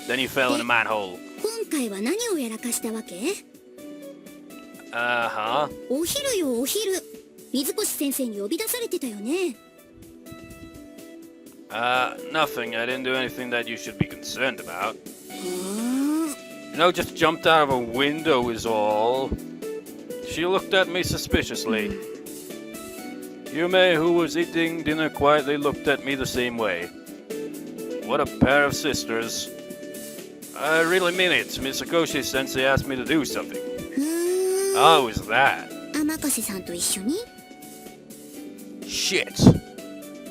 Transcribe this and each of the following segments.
Then you fell in a manhole. 今回は何をやらかしたわけ？ Uh-huh. お昼よお昼。水越先生に呼び出されてたよね。Nothing. I didn't do anything that you should be concerned about. はあ。You know, just jumped out of a window is all. She looked at me suspiciously. Yume, who was eating dinner quietly, looked at me the same way. What a pair of sisters. I really mean it. Mitsukoshi sensei asked me to do something. How is that? 天笠さんと一緒に？ Shit.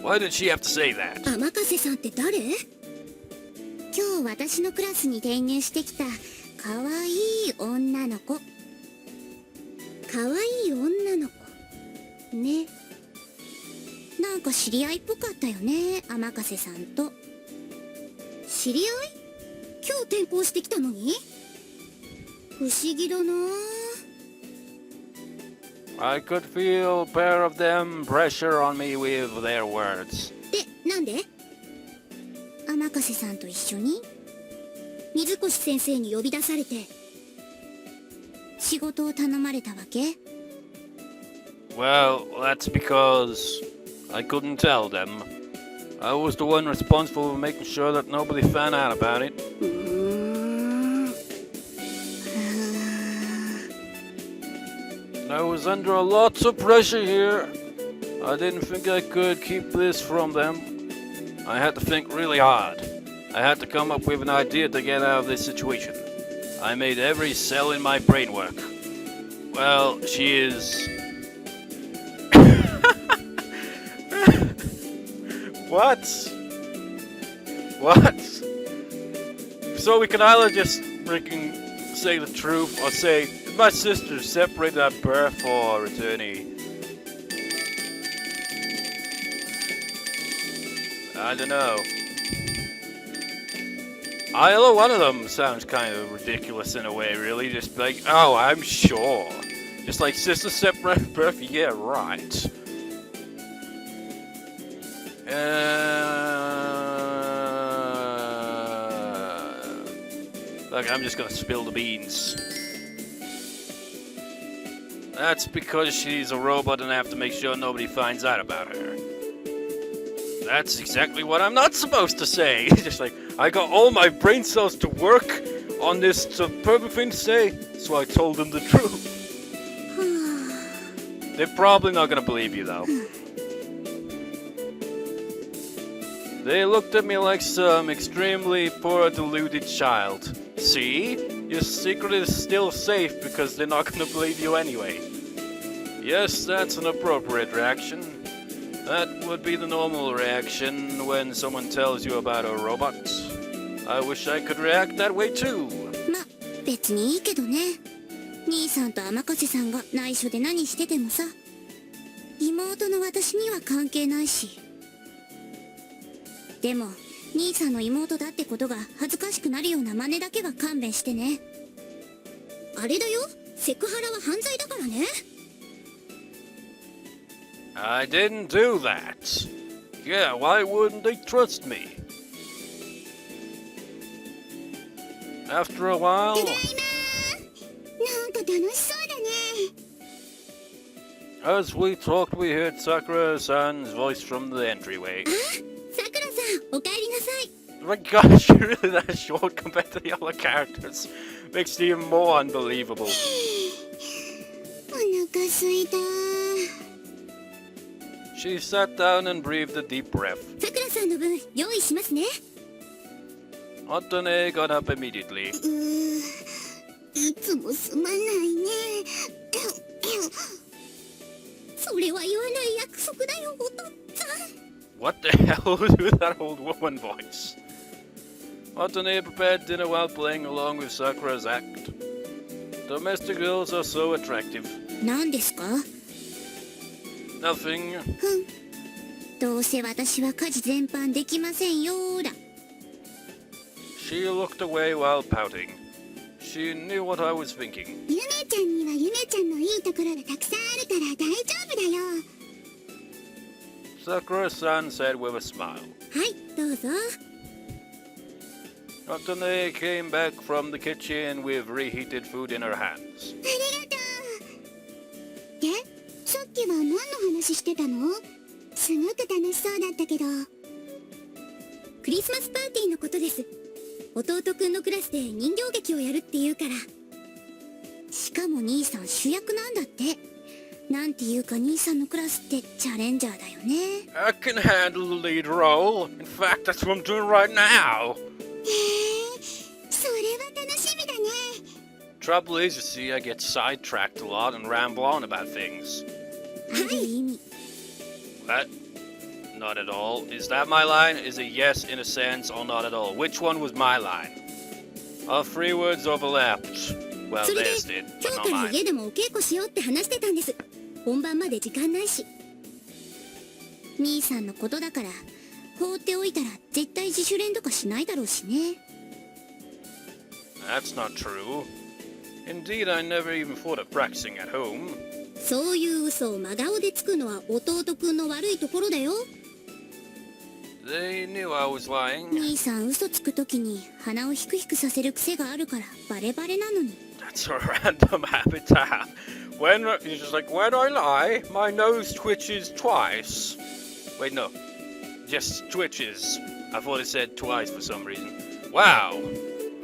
Why did she have to say that? 天笠さんって誰？今日私のクラスに転入してきた可愛い女の子。可愛い女の子。ね。なんか知り合いっぽかったよね、天笠さんと。知り合い？今日転校してきたのに？不思議だな。I could feel a pair of them pressure on me with their words. で、なんで？天笠さんと一緒に水越先生に呼び出されて仕事を頼まれたわけ？ Well, that's because I couldn't tell them. I was the one responsible for making sure that nobody found out about it. I was under a lot of pressure here. I didn't think I could keep this from them. I had to think really hard. I had to come up with an idea to get out of this situation. I made every cell in my brain work. Well, she is... What? What? So we can either just freaking say the truth or say my sister separated at birth or attorney. I don't know. Either one of them sounds kind of ridiculous in a way, really. Just like, oh, I'm sure. Just like sister separate at birth, yeah, right. Look, I'm just gonna spill the beans. That's because she's a robot and I have to make sure nobody finds out about her. That's exactly what I'm not supposed to say. Just like, I got all my brain cells to work on this, the perfect thing to say, so I told them the truth. They're probably not gonna believe you though. They looked at me like some extremely poor deluded child. See? Your secret is still safe because they're not gonna believe you anyway. Yes, that's an appropriate reaction. That would be the normal reaction when someone tells you about a robot. I wish I could react that way too. ま、別にいいけどね。兄さんと天笠さんが内緒で何しててもさ。妹の私には関係ないし。でも、兄さんの妹だってことが恥ずかしくなるような真似だけは勘弁してね。あれだよ、セクハラは犯罪だからね。I didn't do that. Yeah, why wouldn't they trust me? After a while... ただいま。なんか楽しそうだね。As we talked, we heard Sakura-san's voice from the entryway. あ、さくらさん、お帰りなさい。 My gosh, you're really that short compared to the other characters. Makes it even more unbelievable. お腹すいた。 She sat down and breathed a deep breath. さくらさんの分、用意しますね。 Otone got up immediately. いつもすまないね。それは言わない約束だよ、お父っつぁん。What the hell with that old woman voice? Otone prepared dinner while playing along with Sakura's act. Domestic girls are so attractive. 何ですか？ Nothing. どうせ私は家事全般できませんよーだ。 She looked away while pouting. She knew what I was thinking. ゆめちゃんにはゆめちゃんのいいところがたくさんあるから大丈夫だよ。 Sakura-san said with a smile. はい、どうぞ。Natane came back from the kitchen with reheated food in her hands. ありがとう。で、さっきは何の話してたの？すごく楽しそうだったけど。クリスマスパーティーのことです。弟くんのクラスで人形劇をやるって言うから。しかも兄さん主役なんだって。なんていうか兄さんのクラスってチャレンジャーだよね。I can handle the lead role. In fact, that's what I'm doing right now. へえ、それは楽しみだね。Trouble is, you see, I get sidetracked a lot and ramble on about things. ある意味。What? Not at all. Is that my line? Is it yes in a sense or not at all? Which one was my line? All three words overlapped. Well, それで theirs did, 今 but 日 not から mine. 家でもお稽古しようって話してたんです。本番まで時間ないし。兄さんのことだから放っておいたら絶対自主練とかしないだろうしね。That's not true. Indeed, I never even thought of practicing at home. そういう嘘を真顔でつくのは弟くんの悪いところだよ。They knew I was lying. 兄さん嘘つくときに鼻をヒクヒクさせる癖があるからバレバレなのに。That's a random habit to have. When he's just like, when I lie, my nose twitches twice. Wait, no, just twitches. I thought it said twice for some reason. Wow,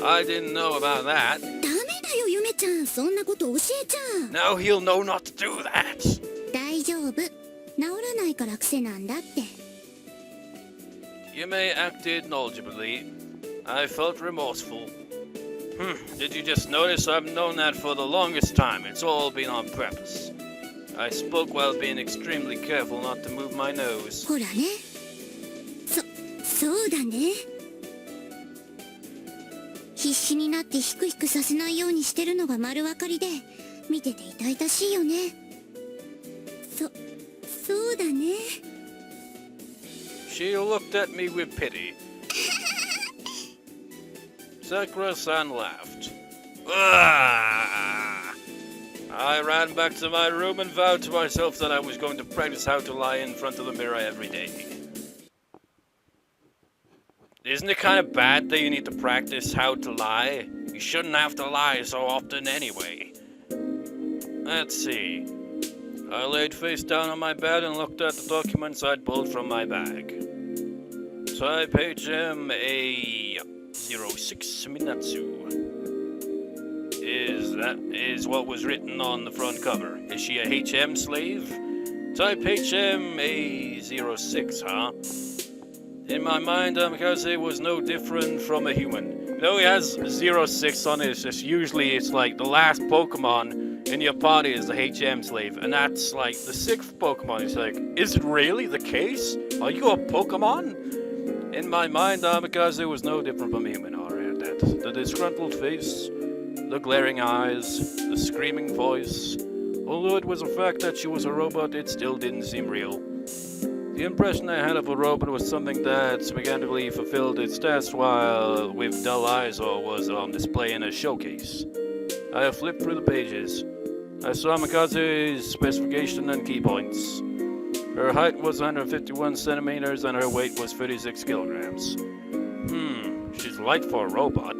I didn't know about that. ダメだよゆめちゃん、そんなこと教えちゃ。Now he'll know not to do that. 大丈夫、治らないから癖なんだって。Yume acted knowledgeably. I felt remorseful. Did you just notice I've known that for the longest time? It's all been on purpose. I spoke while being extremely careful not to move my nose. ほらね。そうだね。必死になってヒクヒクさせないようにしてるのが丸分かりで、見てて痛々しいよね。そうだね。She looked at me with pity. Sakura-san laughed. Ah! I ran back to my room and vowed to myself that I was going to practice how to lie in front of the mirror every day. Isn't it kind of bad that you need to practice how to lie? You shouldn't have to lie so often anyway. Let's see. I laid face down on my bed and looked at the documents I'd pulled from my bag. Type HMA06 Minatsu. Is what was written on the front cover. Is she a HM slave? Type HMA06, huh? In my mind, Amikaze was no different from a human. Though he has 06 on it, it's just usually it's like the last Pokemon in your party is the HM slave, and that's like the 6th Pokemon. It's like, is it really the case? Are you a Pokemon? In my mind, Amikaze was no different from a human. Alright, that. The disgruntled face, the glaring eyes, the screaming voice. Although it was a fact that she was a robot, it still didn't seem real. The impression I had of a robot was something that mechanically fulfilled its tasks while with dull eyes or was on display in a showcase. I flipped through the pages. I saw Mikaze's specification and key points. Her height was 151 centimeters and her weight was 36 kilograms. She's light for a robot.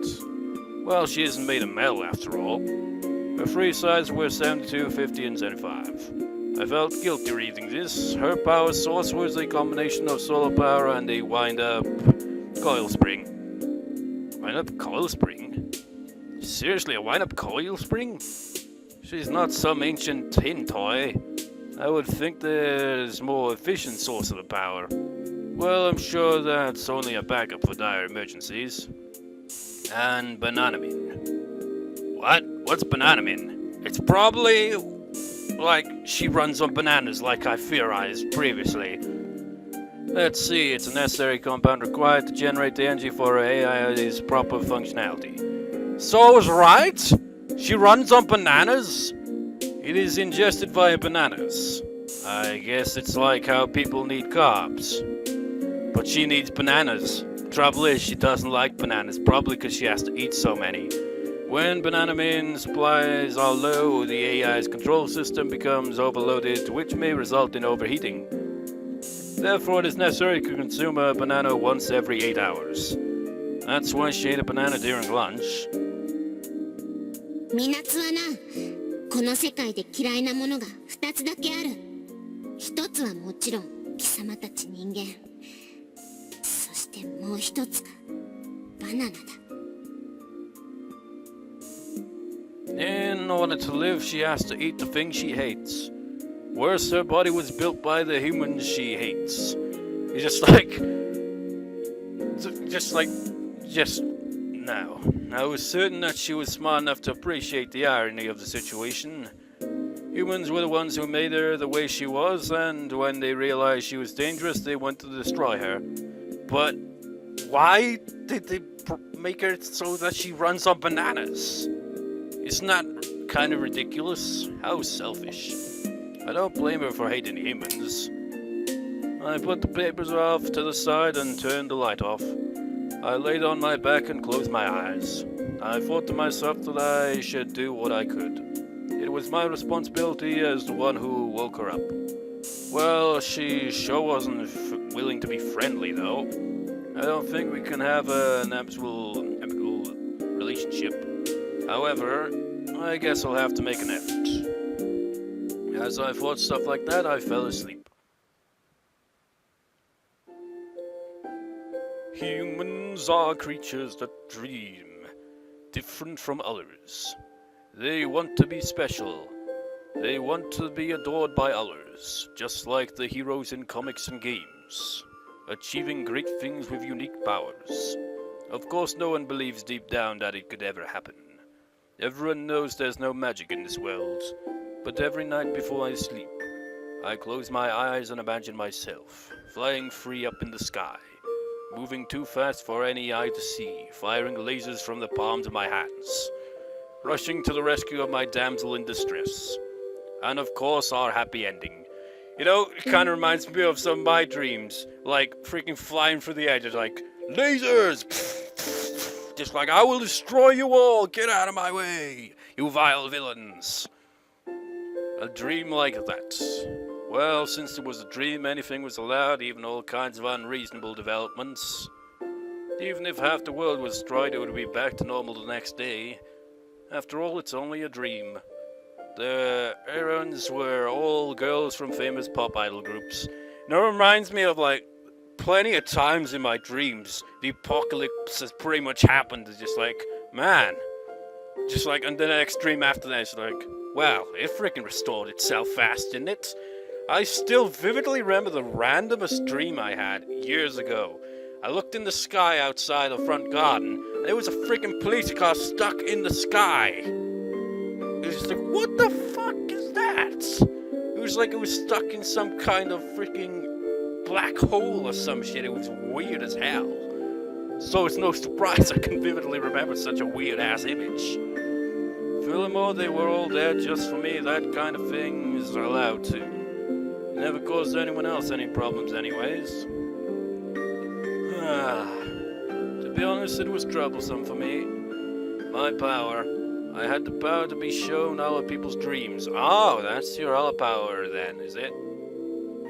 Well, she isn't made of metal after all. Her free sizes were 72, 50, and 75. I felt guilty reading this. Her power source was a combination of solar power and a wind-up coil spring. Wind-up coil spring? Seriously, a wind-up coil spring? She's not some ancient tin toy. I would think there's a more efficient source of the power. Well, I'm sure that's only a backup for dire emergencies. And Bananamin. What? What's Bananamin? It's probably like she runs on bananas like I theorized previously. Let's see, it's a necessary compound required to generate the energy for her AI's proper functionality. So I was right? She runs on bananas? It is ingested via bananas. I guess it's like how people need carbs. But she needs bananas. Trouble is, she doesn't like bananas, probably because she has to eat so many. When Bananamin supplies are low, the AI's control system becomes overloaded, which may result in overheating. Therefore, it is necessary to consume a banana once every 8 hours. That's why she ate a banana during lunch. みなつはな、この世界で嫌いなものが2つだけある。一つはもちろん貴様たち人間。そしてもう一つがバナナだ。In order to live, she has to eat the things she hates. Worse, her body was built by the humans she hates. It's just now. I was certain that she was smart enough to appreciate the irony of the situation. Humans were the ones who made her the way she was, and when they realized she was dangerous, they went to destroy her. But why did they make her so that she runs on bananas? Isn't that kind of ridiculous? How selfish. I don't blame her for hating humans. I put the papers off to the side and turned the light off. I laid on my back and closed my eyes. I thought to myself that I should do what I could. It was my responsibility as the one who woke her up. Well, she sure wasn't willing to be friendly, though. I don't think we can have an amicable relationship. However, I guess I'll have to make an effort. As I thought stuff like that, I fell asleep. Humans are creatures that dream, different from others. They want to be special. They want to be adored by others, just like the heroes in comics and games, achieving great things with unique powers. Of course, no one believes deep down that it could ever happen. Everyone knows there's no magic in this world, but every night before I sleep, I close my eyes and imagine myself flying free up in the sky, moving too fast for any eye to see, firing lasers from the palms of my hands, rushing to the rescue of my damsel in distress, and of course our happy ending. You know, it kind of reminds me of some of my dreams, like freaking flying for the edges, like lasers, just like I will destroy you all, get out of my way, you vile villains. A dream like that. Well, since it was a dream, anything was allowed, even all kinds of unreasonable developments. Even if half the world was destroyed, it would be back to normal the next day. After all, it's only a dream. The heroines were all girls from famous pop idol groups. And it reminds me of, like, plenty of times in my dreams, the apocalypse has pretty much happened. It's just like, man. Just like, and then the next dream after that, it's like, wow, it freaking restored itself fast, didn't it? I still vividly remember the randomest dream I had years ago. I looked in the sky outside the front garden, and there was a freaking police car stuck in the sky. It was just like, what the fuck is that? It was like it was stuck in some kind of freaking black hole or some shit. It was weird as hell. So it's no surprise I can vividly remember such a weird-ass image. Furthermore, they were all there just for me. That kind of thing is allowed to. Never caused anyone else any problems anyways. To be honest, it was troublesome for me. My power. I had the power to be shown other people's dreams. Oh, that's your other power then, is it?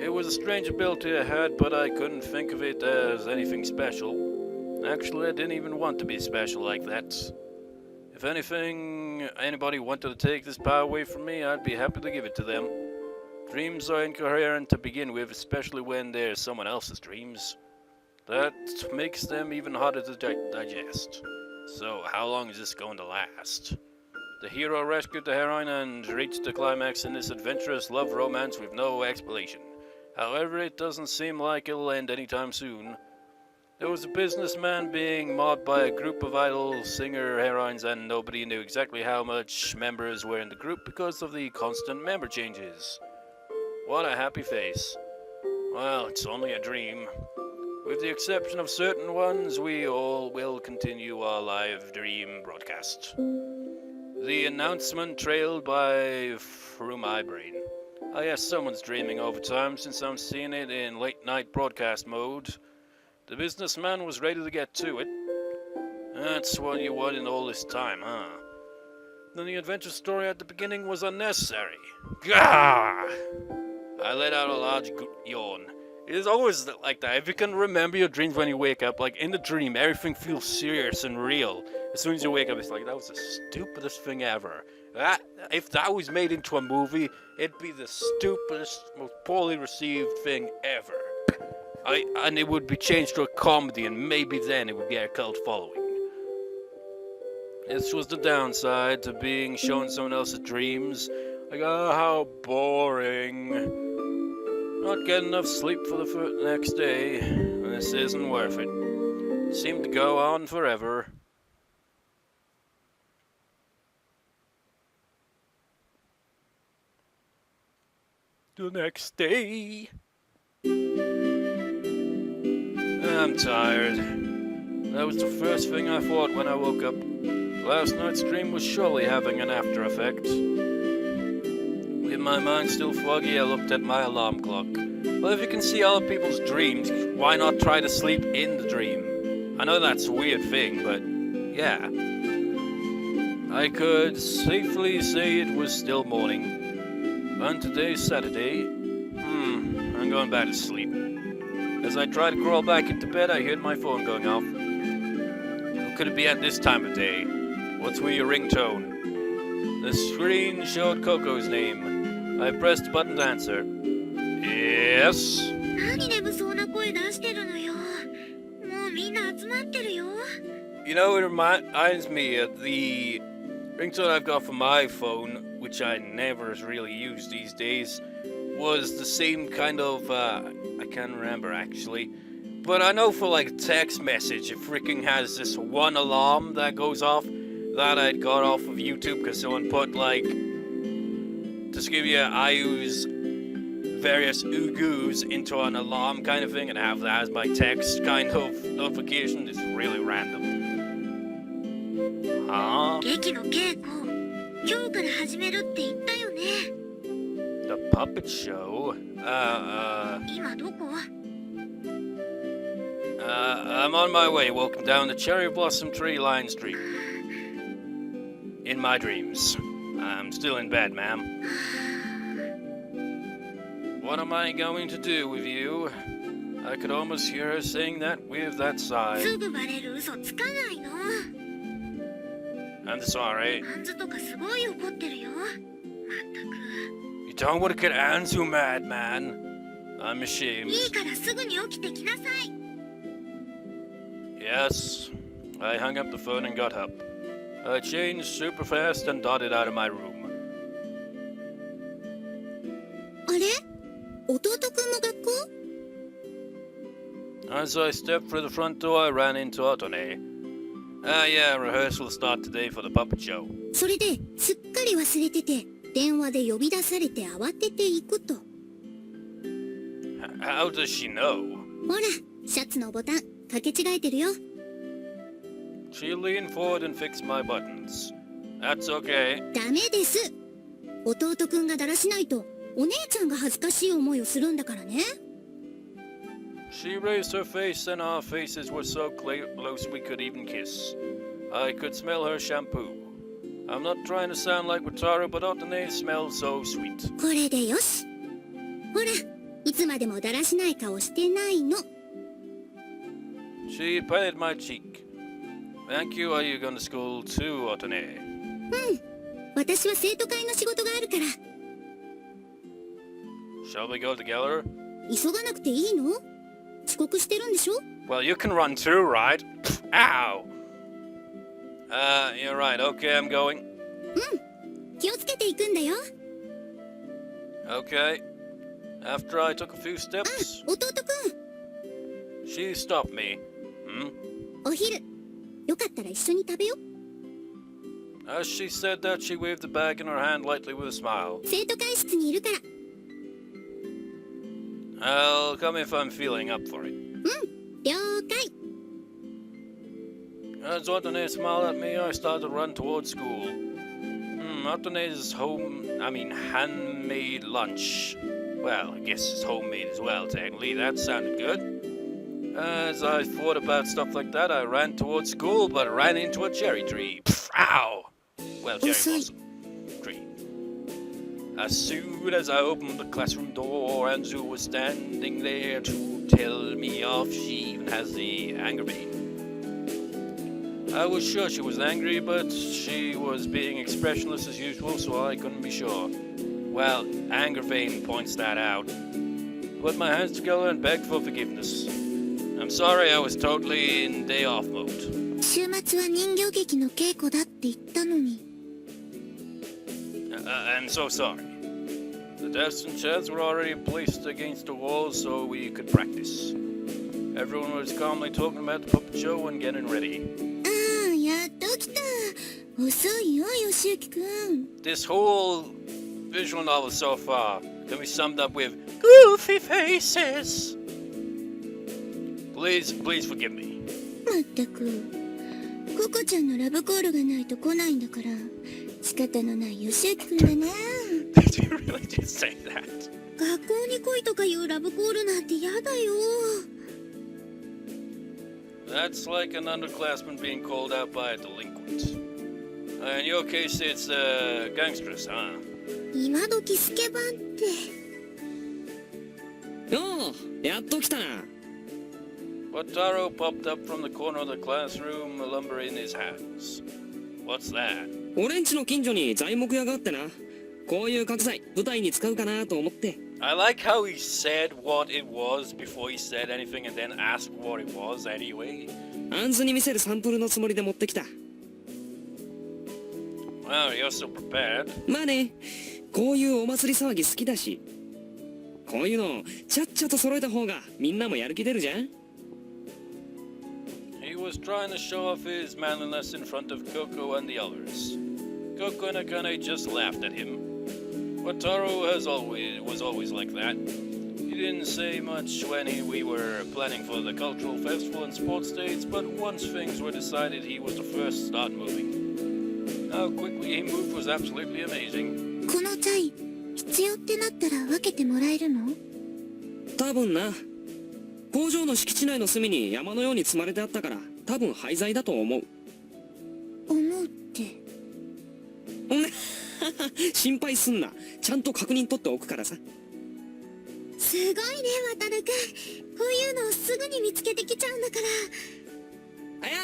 It was a strange ability I had, but I couldn't think of it as anything special. Actually, I didn't even want to be special like that. If anybody wanted to take this power away from me, I'd be happy to give it to them. Dreams are incoherent to begin with, especially when they're someone else's dreams. That makes them even harder to digest. So, how long is this going to last? The hero rescued the heroine and reached the climax in this adventurous love romance with no explanation. However, it doesn't seem like it'll end anytime soon. There was a businessman being mobbed by a group of idol singer heroines, and nobody knew exactly how much members were in the group because of the constant member changes. What a happy face. Well, it's only a dream. With the exception of certain ones, we all will continue our live dream broadcast. The announcement trailed through my brain. I guess someone's dreaming overtime since I'm seeing it in late night broadcast mode. The businessman was ready to get to it. That's what you wanted all this time, huh? Then the adventure story at the beginning was unnecessary. Gah! I let out a large yawn. It's always like that. If you can remember your dreams when you wake up, like in the dream, everything feels serious and real. As soon as you wake up, it's like, that was the stupidest thing ever. If that was made into a movie, it'd be the stupidest, most poorly received thing ever. And it would be changed to a comedy, and maybe then it would get a cult following. This was the downside to being shown someone else's dreams. Like, oh, how boring. Not getting enough sleep for the next day. This isn't worth it. Seemed to go on forever. The next day. I'm tired. That was the first thing I thought when I woke up. Last night's dream was surely having an after effect. With my mind still foggy, I looked at my alarm clock. Well, if you can see other people's dreams, why not try to sleep in the dream? I know that's a weird thing, but yeah. I could safely say it was still morning. And today's Saturday. I'm going back to sleep. As I tried to crawl back into bed, I heard my phone going off. Who could it be at this time of day? What's with your ringtone? The screen showed Coco's name. I pressed the button to answer. Yes? 何眠そうな声出してるのよ。もうみんな集まってるよ。You know, it reminds me of the ringtone I've got for my phone, which I never really use these days, was the same kind of, I can't remember actually. But I know for like text message, it freaking has this one alarm that goes off that I'd got off of YouTube because someone put like, just give you I use various oogoos into an alarm kind of thing and have that as my text kind of notification. It's really random. Huh? 劇の稽古、今日から始めるって言ったよね。The puppet show? 今どこ？ I'm on my way, walking down the cherry blossom tree line street. In my dreams. I'm still in bed, ma'am. What am I going to do with you? I could almost hear her saying that with that sigh. すぐバレる嘘つかないの。I'm sorry. ハンズとかすごい怒ってるよ。まったく。You don't want to get Anzu mad, man. I'm ashamed. いいからすぐに起きてきなさい。Yes. I hung up the phone and got up. I changed super fast and darted out of my room. あれ？弟くんも学校？ As I stepped through the front door, I ran into Otone. Yeah, rehearsal start today for the puppet show. それですっかり忘れてて、電話で呼び出されて慌てて行くと。How does she know? ほら、シャツのボタン掛け違えてるよ。She leaned forward and fixed my buttons. That's okay. ダメです。弟くんがだらしないと、お姉ちゃんが恥ずかしい思いをするんだからね。She raised her face and our faces were so close we could even kiss. I could smell her shampoo. I'm not trying to sound like Wataru, but Otane smells so sweet. これでよし。ほら、いつまでもだらしない顔してないの。She patted my cheek. Thank you. Are you going to school too, Otane? 私は生徒会の仕事があるから。Shall we go together? 急がなくていいの？遅刻してるんでしょ？ Well, you can run too, right? Ow! You're right. Okay, I'm going. 気をつけていくんだよ。Okay. After I took a few steps, 弟く she stopped me. ん、お昼、よかったら一緒に食べよ。As she said that, she waved the bag in her hand lightly with a smile. 生徒会室にいるから。I'll come if I'm feeling up for it. 了解。As Otane smiled at me, I started to run towards school. Otane's handmade lunch. Well, I guess it's homemade as well, technically. That sounded good. As I thought about stuff like that, I ran towards school, but ran into a cherry tree. Ow! Well, cherry blossom tree. As soon as I opened the classroom door, Anzu was standing there to tell me off. She even has the anger vein. I was sure she was angry, but she was being expressionless as usual, so I couldn't be sure. Well, anger vein points that out. Put my hands together and begged for forgiveness. I'm sorry, I was totally in day off mode. 週末は人形劇の稽古だって言ったのに。I'm so sorry. The desks and chairs were already placed against the walls so we could practice. Everyone was calmly talking about the puppet show and getting ready. ああ、やっと来た。遅いよ、吉行くん。 This whole visual novel so far can be summed up with goofy faces. Please forgive me. まったく。ココちゃんのラブコールがないと来ないんだから。仕方のない吉行くんだな。Did you really just say that? 学校に来いとかいうラブコールなんてやだよ。That's like an underclassman being called out by a delinquent. In your case, it's gangsters, huh? 今時スケバンって。おう、やっと来たな。Wataru popped up from the corner of the classroom, a lumber in his hands. What's that? 俺んちの近所に材木屋があってな。こういう角材、舞台に使うかなと思って。I like how he said what it was before he said anything and then asked what it was anyway. アンズに見せるサンプルのつもりで持ってきた。Wow, you're so prepared. まあね、こういうお祭り騒ぎ好きだし。こういうのちゃっちゃと揃えた方がみんなもやる気出るじゃん。He was trying to show off his manliness in front of Coco and the others. Coco and Akane just laughed at him. Wataru was always like that. He didn't say much when we were planning for the cultural festival and sports dates, but once things were decided, he was the first to start moving. How quickly he moved was absolutely amazing. この材、必要ってなったら分けてもらえるの？多分な。工場の敷地内の隅に山のように積まれてあったから、多分廃材だと思う。思うって。心配すんな。ちゃんと確認取っておくからさ。すごいね、渡るくん。こういうのをすぐに見つけてきちゃうんだから。いや、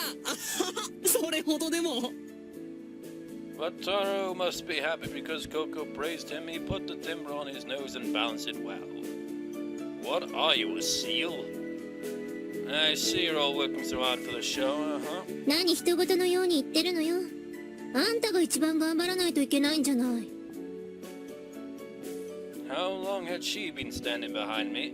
それほどでも。Wataru must be happy because Coco praised him. He put the timber on his nose and balanced it well. What are you, a seal? I see you're all working so hard for the show, uh-huh. 何人事のように言ってるのよ。あんたが一番頑張らないといけないんじゃない。How long had she been standing behind me?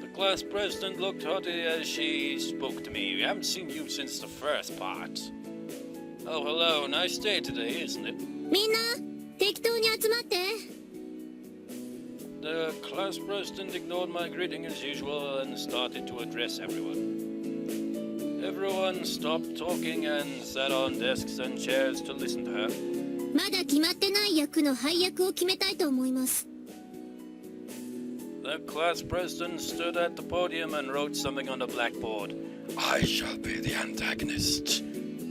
The class president looked haughty as she spoke to me. We haven't seen you since the first part. Oh, hello. Nice day today, isn't it? みんな、適当に集まって。The class president ignored my greeting as usual and started to address everyone. Everyone stopped talking and sat on desks and chairs to listen to her. まだ決まってない役の配役を決めたいと思います。The class president stood at the podium and wrote something on the blackboard. I shall be the antagonist.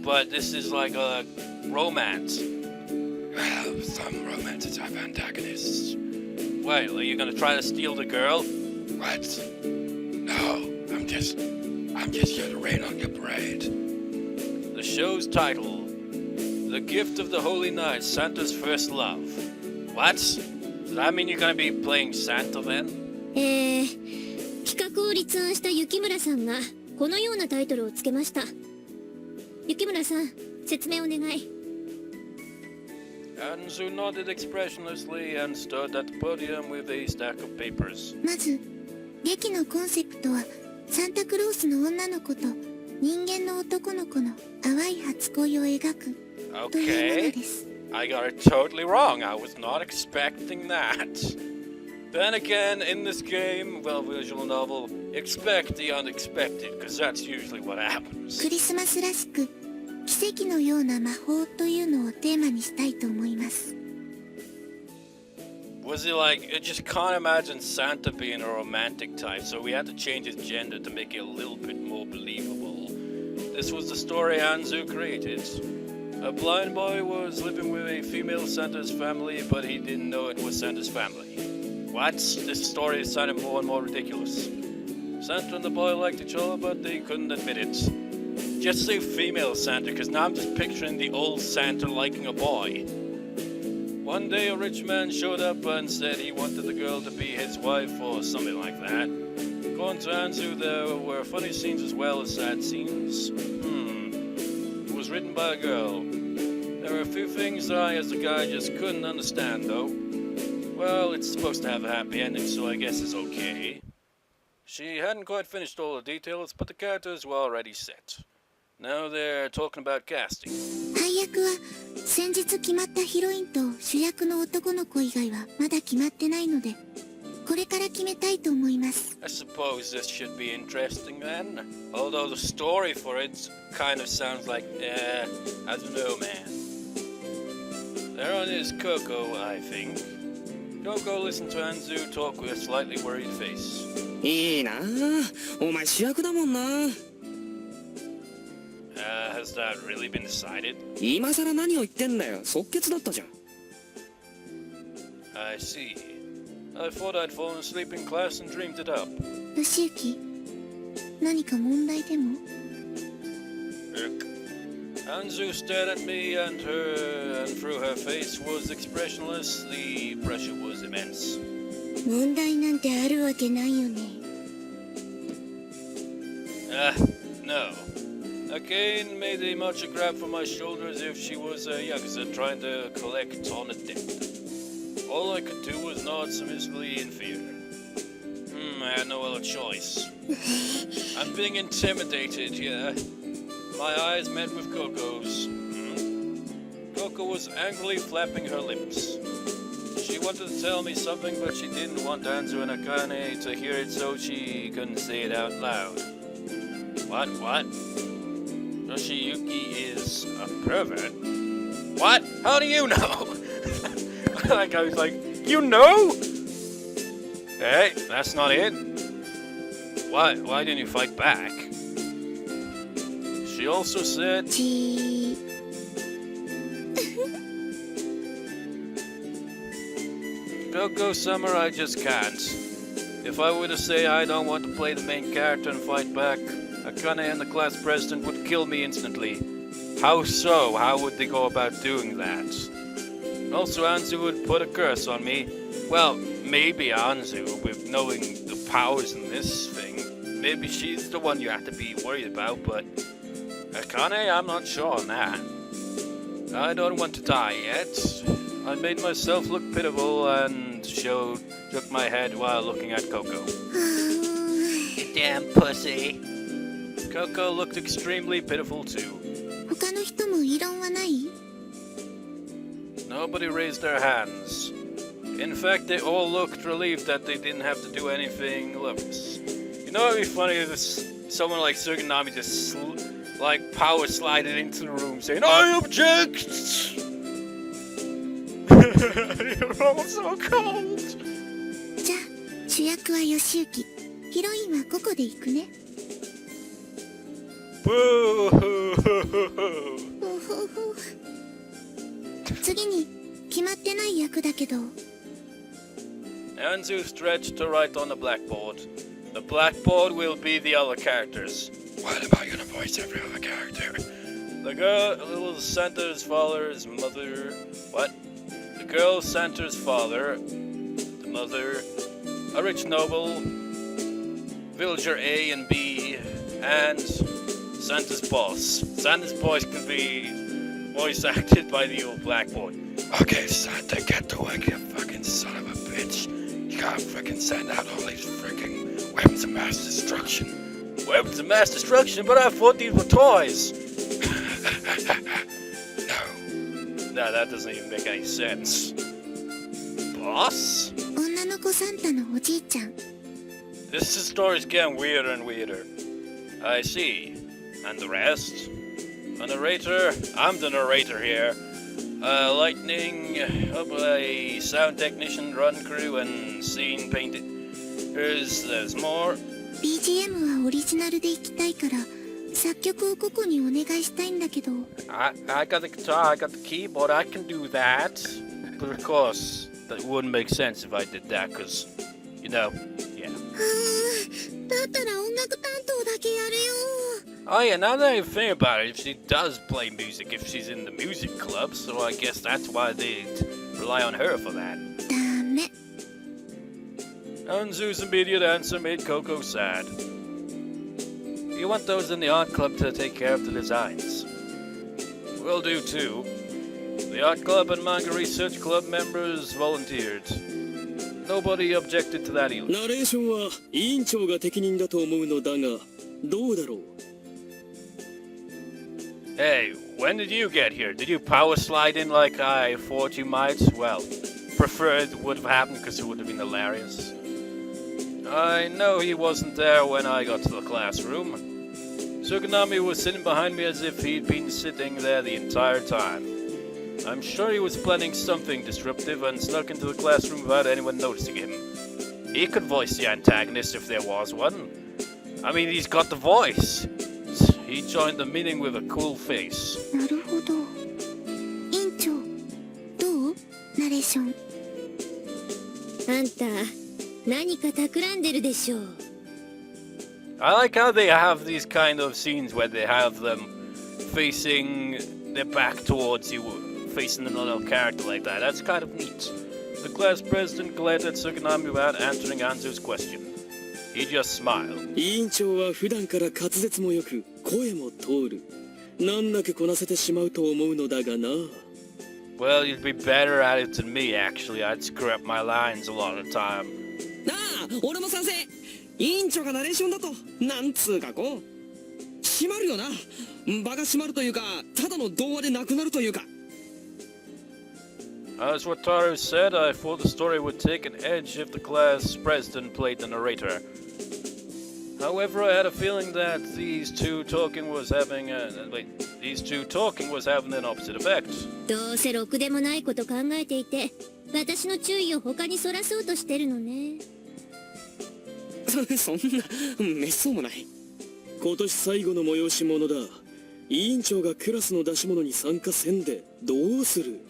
But this is like a romance. Well, some romances have antagonists. Wait, are you gonna try to steal the girl? What? No, I'm just here to rain on your parade. The show's title: The Gift of the Holy Night, Santa's First Love. What? Does that mean you're gonna be playing Santa then? 企画を立案した雪村さんがこのようなタイトルをつけました。雪村さん、説明お願い。Anzu nodded expressionlessly and stood at the podium with a stack of papers. まず、劇のコンセプトはサンタクロースの女の子と人間の男の子の淡い初恋を描くというものです。I got it totally wrong. I was not expecting that. Then again, in this game, well, visual novel, expect the unexpected, because that's usually what happens. クリスマスらしく奇跡のような魔法というのをテーマにしたいと思います。Was it like, I just can't imagine Santa being a romantic type, so we had to change his gender to make it a little bit more believable. This was the story Anzu created. A blind boy was living with a female Santa's family, but he didn't know it was Santa's family. What? This story is sounding more and more ridiculous. Santa and the boy liked each other, but they couldn't admit it. Just say female Santa, because now I'm just picturing the old Santa liking a boy. One day a rich man showed up and said he wanted the girl to be his wife or something like that. According to Anzu, there were funny scenes as well as sad scenes. It was written by a girl. There are a few things that I as a guy just couldn't understand though. Well, it's supposed to have a happy ending, so I guess it's okay. She hadn't quite finished all the details, but the characters were already set. Now they're talking about casting. 配役は先日決まったヒロインと主役の男の子以外はまだ決まってないので、これから決めたいと思います。 I suppose this should be interesting then. Although the story for it kind of sounds like, I don't know, man. There on is Coco, I think. Coco listened to Anzu talk with a slightly worried face. いいなあ、お前主役だもんな。Has that really been decided? 今さら何を言ってんだよ、即決だったじゃん。I see. I thought I'd fallen asleep in class and dreamed it up. 吉行、何か問題でも？ Anzu stared at me and through her face was expressionless. The pressure was immense. 問題なんてあるわけないよね。No. Akane made a macho grab from my shoulder as if she was a yakuza trying to collect on a debt. All I could do was nod submissively in fear. I had no other choice. I'm being intimidated here. My eyes met with Coco's. Coco was angrily flapping her lips. She wanted to tell me something, but she didn't want Anzu and Akane to hear it, so she couldn't say it out loud. What? Yoshiyuki is a pervert? What? How do you know? That guy was like, you know? Hey, that's not it. Why didn't you fight back? She also said... Coco Summer, I just can't. If I were to say I don't want to play the main character and fight back, Akane and the class president would kill me instantly. How so? How would they go about doing that? Also, Anzu would put a curse on me. Well, maybe Anzu, with knowing the powers in this thing. Maybe she's the one you have to be worried about, but... Akane, I'm not sure on that. I don't want to die yet. I made myself look pitiful and shook my head while looking at Coco. You damn pussy. Coco looked extremely pitiful too. 他の人も異論はない？ Nobody raised their hands. In fact, they all looked relieved that they didn't have to do anything loveless. You know, it'd be funny if someone like Suganami just power slided into the room saying, I object! You're all so cold! じゃあ、主役は吉行。ヒロインはココで行くね。 Boo! ほほほ。次に決まってない役だけど。 Anzu stretched to write on the blackboard. The blackboard will be the other characters. What am I gonna voice every other character? The girl, little Santa's father's mother. What? The girl Santa's father, the mother, a rich noble, villager A and B, and Santa's boss. Santa's boss can be voice acted by the old blackboard. Okay, Santa, get to work, you fucking son of a bitch. You gotta frickin' send out all these frickin' weapons of mass destruction. Weapons of mass destruction? But I thought these were toys. No, that doesn't even make any sense. Boss? 女の子サンタのおじいちゃん。 This story's getting weirder and weirder. I see. And the rest? A narrator? I'm the narrator here. Lightning, a sound technician, run crew, and scene painted. There's more. BGM はオリジナルで行きたいから、作曲をここにお願いしたいんだけど。I got the guitar, I got the keyboard, I can do that. But of course, that wouldn't make sense if I did that, cause, you know, yeah. だったら音楽担当だけやるよ。 Oh yeah, now that I think about it, she does play music if she's in the music club, so I guess that's why they'd rely on her for that. ダメ。 Anzu's immediate answer made Coco sad. You want those in the art club to take care of the designs. We'll do too. The art club and manga research club members volunteered. Nobody objected to that either. ナレーションは委員長が適任だと思うのだが、どうだろう。 Hey, when did you get here? Did you power slide in like I thought you might? Well, preferred would have happened because it would have been hilarious. I know he wasn't there when I got to the classroom. Tsukunami was sitting behind me as if he'd been sitting there the entire time. I'm sure he was planning something disruptive and snuck into the classroom without anyone noticing him. He could voice the antagonist if there was one. I mean, he's got the voice. He joined the meeting with a cool face. なるほど。院長、どう？ナレーション。あんた、何か企んでるでしょう。 I like how they have these kind of scenes where they have them facing their back towards you, facing another character like that. That's kind of neat. The class president glared at Tsukunami without answering Anzu's question. He just smiled. 委員長は普段から滑舌もよく、声も通る。難なくこなせてしまうと思うのだがな。Well, you'd be better at it than me, actually. I'd screw up my lines a lot of the time. なあ、俺も賛成。委員長がナレーションだと、なんつうかこう。閉まるよな。場が閉まるというか、ただの童話でなくなるというか。As Wataru said, I thought the story would take an edge if the class president played the narrator. However, I had a feeling that these two talking was having an opposite effect. どうせろくでもないこと考えていて、私の注意を他にそらそうとしてるのね。そんな、めっそうもない。今年最後の催し物だ。委員長がクラスの出し物に参加せんで、どうする？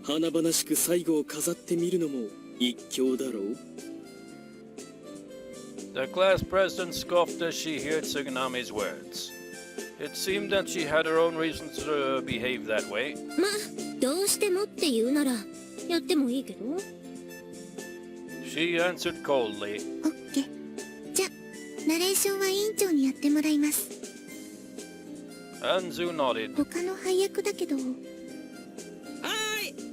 華々しく最後を飾ってみるのも一興だろう。 The class president scoffed as she heard Tsukunami's words. It seemed that she had her own reasons to behave that way. ま、どうしてもって言うなら、やってもいいけど。She answered coldly. オッケー。じゃ、ナレーションは委員長にやってもらいます。 Anzu nodded. 他の配役だけど。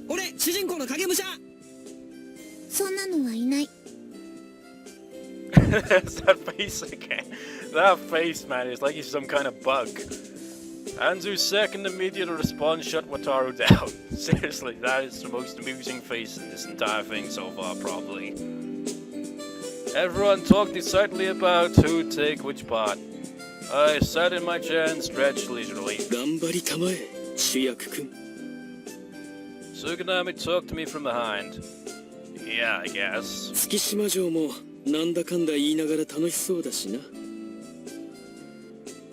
俺、主人公の影武者。そんなのはいない。That face again. That face, man, is like he's some kind of bug. Anzu's second immediate response shut Wataru down. Seriously, that is the most amusing face in this entire thing so far, probably. Everyone talked excitedly about who'd take which part. I sat in my chair and stretched leisurely. 頑張りたまえ、主役くん。 Tsukunami talked to me from behind. Yeah, I guess. 月島城もなんだかんだ言いながら楽しそうだしな。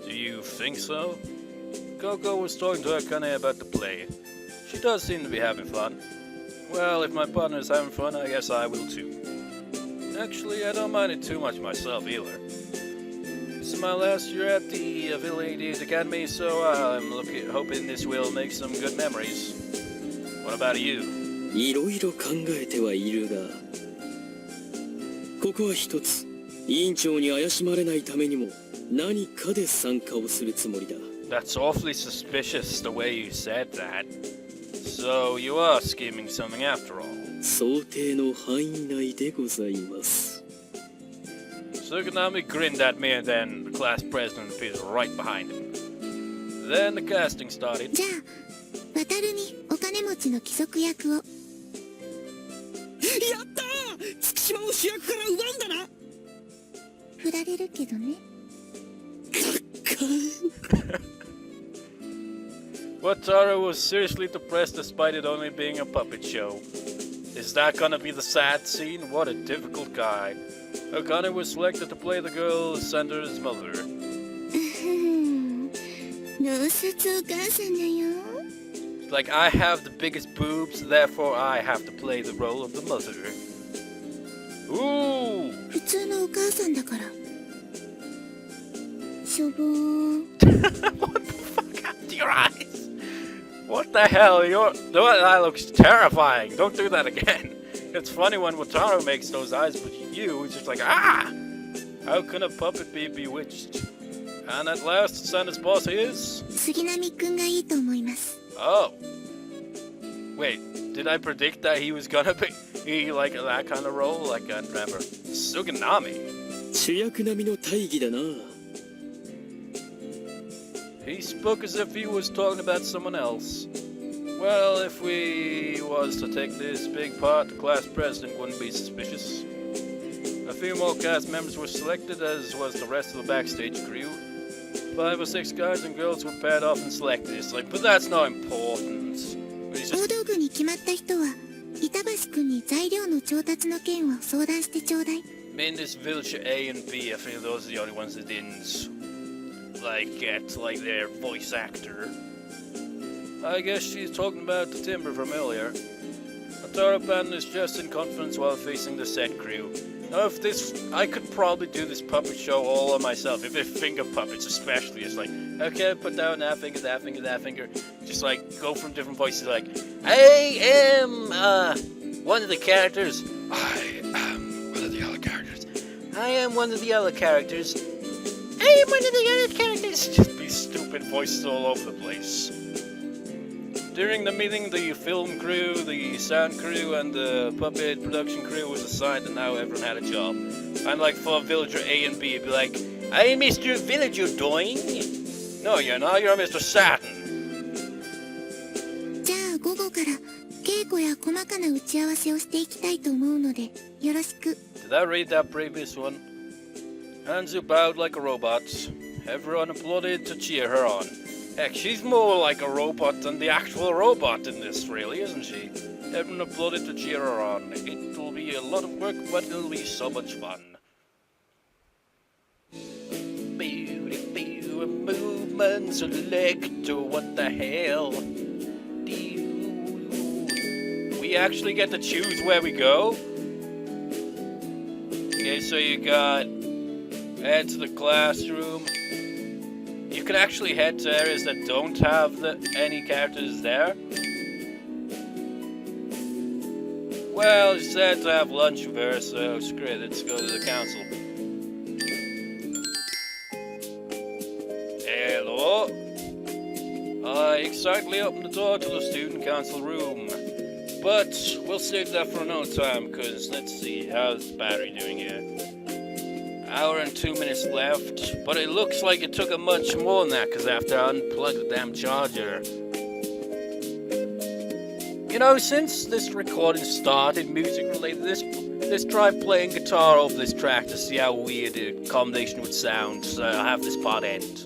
Do you think so? Coco was talking to Akane about the play. She does seem to be having fun. Well, if my partner's having fun, I guess I will too. Actually, I don't mind it too much myself either. This is my last year at the Affiliated Academy, so I'm hoping this will make some good memories. What about you? いろいろ考えてはいるが、ここは一つ、委員長に怪しまれないためにも何かで参加をするつもりだ。That's awfully suspicious the way you said that. So you are scheming something after all. 想定の範囲内でございます。Tsukunami grinned at me and then the class president appeared right behind him. Then the casting started. じゃあ、渡るにお金持ちの貴族役を。やったー！月島を主役から奪うんだな。振られるけどね。Wataru was seriously depressed despite it only being a puppet show. Is that gonna be the sad scene? What a difficult guy. Akane was selected to play the girl Sandra's mother. 脳卒お母さんだよ。 Like, I have the biggest boobs, therefore I have to play the role of the mother. Ooh! 普通のお母さんだから。しょぼー。 What the fuck happened to your eyes? What the hell? That looks terrifying. Don't do that again. It's funny when Wataru makes those eyes, but you, it's just like, ah! How can a puppet be bewitched? And at last, Santa's boss is... 杉並くんがいいと思います。 Oh. Wait, did I predict that he was gonna be like that kind of role? I can't remember. Suganami. 主役並みの大義だな。 He spoke as if he was talking about someone else. Well, if we was to take this big part, the class president wouldn't be suspicious. A few more cast members were selected, as was the rest of the backstage crew. 5 or 6 guys and girls were paired off and selected. It's like, but that's not important. He's 大 just... 道具に決まった人は板橋くんに材料の調達の件を相談してちょうだい。 In this village A and B, I think those are the only ones that didn't, like, get, like, their voice actor. I guess she's talking about the timber from earlier. Atarapan is just in confidence while facing the set crew. Now, if this, I could probably do this puppet show all on myself. If it's finger puppets, especially, it's like, okay, put down that finger, that finger, that finger. Just like go from different voices. Like, I am one of the characters. I am one of the other characters. I am one of the other characters. I am one of the other characters. Just be stupid voices all over the place. During the meeting, the film crew, the sound crew, and the puppet production crew was assigned, and now everyone had a job. And like for Villager A and B, it'd be like, I'm Mr. Villager Doing. No, you're not. You're Mr. Saturn. じゃあ午後から稽古や細かな打ち合わせをしていきたいと思うのでよろしく。 Did I read that previous one? Hanzu bowed like a robot. Everyone applauded to cheer her on. Heck, she's more like a robot than the actual robot in this, really, isn't she? Everyone applauded to cheer her on. It'll be a lot of work, but it'll be so much fun. Movement selector, what the hell? We actually get to choose where we go? Okay, so you got head to the classroom. You can actually head to areas that don't have any characters there. Well, you said to have lunch with her, so screw it, let's go to the council. Hello? I excitedly opened the door to the student council room. But we'll save that for another time, because let's see, how's the battery doing here? Hour and 2 minutes left, but it looks like it took a much more than that, because I have to unplug the damn charger. You know, since this recording started, music related, let's try playing guitar over this track to see how weird the combination would sound, so I'll have this part end.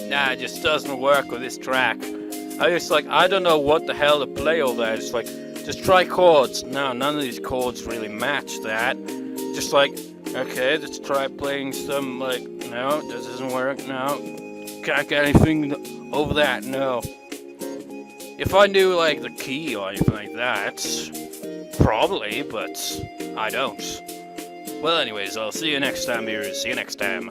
Nah, it just doesn't work with this track. I don't know what the hell to play over there. It's like, just try chords. No, none of these chords really match that. Just like, okay, let's try playing some, like, no, this doesn't work, no. Can't get anything over that, no. If I knew, like, the key or anything like that, probably, but I don't. Well, anyways, I'll see you next time, viewers. See you next time.